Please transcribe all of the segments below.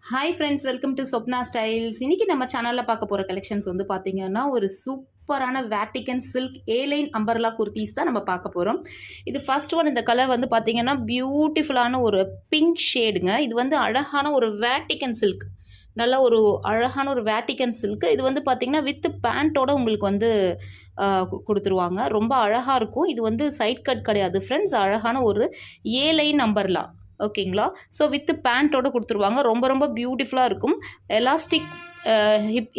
Hi friends, welcome to Swapna styles. இன்னைக்கு நம்ம சேனலில் பார்க்க போகிற கலெக்ஷன்ஸ் வந்து பார்த்தீங்கன்னா ஒரு சூப்பரான Vatican silk airline umbrella kurtis தான் நம்ம பார்க்க போகிறோம். இது ஃபர்ஸ்ட் ஒன். இந்த கலர் வந்து பார்த்தீங்கன்னா பியூட்டிஃபுல்லான ஒரு பிங்க் ஷேடுங்க. இது வந்து அழகான ஒரு வேட்டிகன் சில்க், நல்ல ஒரு அழகான ஒரு வேட்டிகன் சில்க். இது வந்து பார்த்தீங்கன்னா வித் பேண்ட்டோட உங்களுக்கு வந்து கொடுத்துருவாங்க. ரொம்ப அழகாக இருக்கும். இது வந்து சைட் கட் கிடையாது ஃப்ரெண்ட்ஸ், அழகான ஒரு ஏலைன் அம்பர்லா. ஓகேங்களா? ஸோ வித் பேண்ட்டோட கொடுத்துருவாங்க. ரொம்ப ரொம்ப பியூட்டிஃபுல்லாக இருக்கும். எலாஸ்டிக்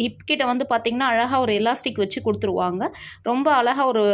ஹிப் கிட்ட வந்து பார்த்தீங்கன்னா அழகாக ஒரு எலாஸ்டிக் வச்சு கொடுத்துருவாங்க. ரொம்ப அழகாக ஒரு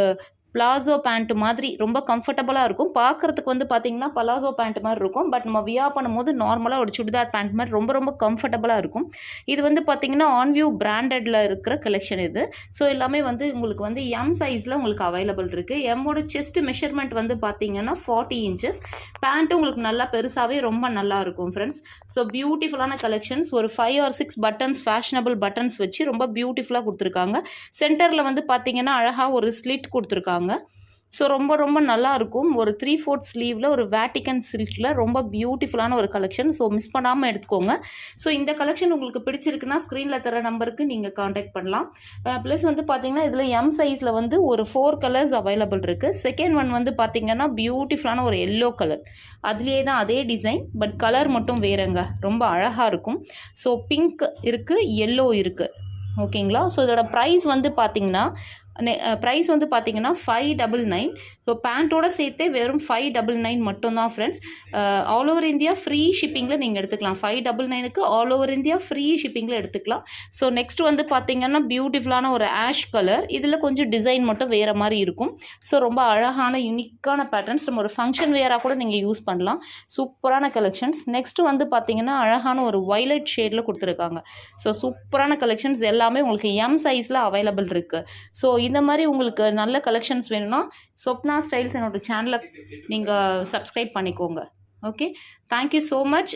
பிளாசோ பேண்ட் மாதிரி ரொம்ப கம்ஃபர்டபுளாக இருக்கும். பார்க்குறதுக்கு வந்து பார்த்தீங்கன்னா பலாசோ பேண்ட் மாதிரி இருக்கும். பட் நம்ம வியர் பண்ணும்போது நார்மலாக ஒரு சுடிதார் பேண்ட் மாதிரி ரொம்ப ரொம்ப கம்ஃபர்டபுளாக இருக்கும். இது வந்து பார்த்தீங்கன்னா ஆன்வியூ பிராண்டடில் இருக்கிற கலெக்ஷன் இது. ஸோ எல்லாமே வந்து உங்களுக்கு வந்து எம் சைஸில் உங்களுக்கு அவைலபிள் இருக்குது. எம்மோட செஸ்ட் மெஷர்மெண்ட் வந்து பார்த்தீங்கன்னா 40 இன்ச்சஸ். பேண்ட்டு உங்களுக்கு நல்லா பெருசாகவே ரொம்ப நல்லா இருக்கும் ஃப்ரெண்ட்ஸ். ஸோ பியூட்டிஃபுல்லான கலெக்ஷன்ஸ். ஒரு 5 or 6 பட்டன்ஸ், ஃபேஷனபிள் பட்டன்ஸ் வச்சு ரொம்ப பியூட்டிஃபுல்லாக கொடுத்துருக்காங்க. சென்டரில் வந்து பார்த்தீங்கன்னா அழகாக ஒரு ஸ்லிட் கொடுத்துருக்காங்க. ஸோ ரொம்ப ரொம்ப நல்லா இருக்கும். ஒரு 3/4 ஸ்லீவில் ஒரு வேட்டிகன் சில்கில் ரொம்ப பியூட்டிஃபுல்லான ஒரு கலெக்ஷன். ஸோ மிஸ் பண்ணாமல் எடுத்துக்கோங்க. ஸோ இந்த கலெக்ஷன் உங்களுக்கு பிடிச்சிருக்குன்னா ஸ்க்ரீனில் தர நம்பருக்கு நீங்கள் காண்டாக்ட் பண்ணலாம். ப்ளஸ் வந்து பார்த்தீங்கன்னா இதில் எம் சைஸில் வந்து ஒரு 4 கலர்ஸ் அவைலபிள் இருக்குது. செகண்ட் ஒன் வந்து பார்த்தீங்கன்னா பியூட்டிஃபுல்லான ஒரு எல்லோ கலர். அதுலேயே தான் அதே டிசைன், பட் கலர் மட்டும் வேறுங்க. ரொம்ப அழகாக இருக்கும். ஸோ பிங்க் இருக்குது, எல்லோ இருக்குது. ஓகேங்களா? ஸோ இதோட ப்ரைஸ் வந்து பார்த்தீங்கன்னா ப்ரைஸ் வந்து பார்த்தீங்கன்னா 599. ஸோ பேண்ட்டோட சேர்த்தே வெறும் 599 மட்டும்தான் friends. All over India free ஷிப்பிங்கில் நீங்கள் எடுத்துக்கலாம். 599க்கு ஆல் ஓவர் இந்தியா ஃப்ரீ ஷிப்பிங்கில் எடுத்துக்கலாம். ஸோ நெக்ஸ்ட் வந்து பார்த்தீங்கன்னா பியூட்டிஃபுல்லான ஒரு ஆஷ் கலர். இதில் கொஞ்சம் டிசைன் மட்டும் வேறு மாதிரி இருக்கும். ஸோ ரொம்ப அழகான யூனிக்கான பேட்டர்ன்ஸ். நம்ம ஒரு ஃபங்க்ஷன் வேராக கூட நீங்கள் யூஸ் பண்ணலாம். சூப்பரான கலெக்ஷன்ஸ். நெக்ஸ்ட் வந்து பார்த்தீங்கன்னா அழகான ஒரு வயலட் ஷேடில் கொடுத்துருக்காங்க. ஸோ சூப்பரான கலெக்ஷன்ஸ் எல்லாமே உங்களுக்கு எம் சைஸில் அவைலபிள் இருக்குது. ஸோ இந்த மாதிரி உங்களுக்கு நல்ல கலெக்ஷன்ஸ் வேணும்னா சொப்னா ஸ்டைல்ஸ் என்னோட சேனலை நீங்கள் சப்ஸ்கிரைப் பண்ணிக்கோங்க. Okay, thank you so much.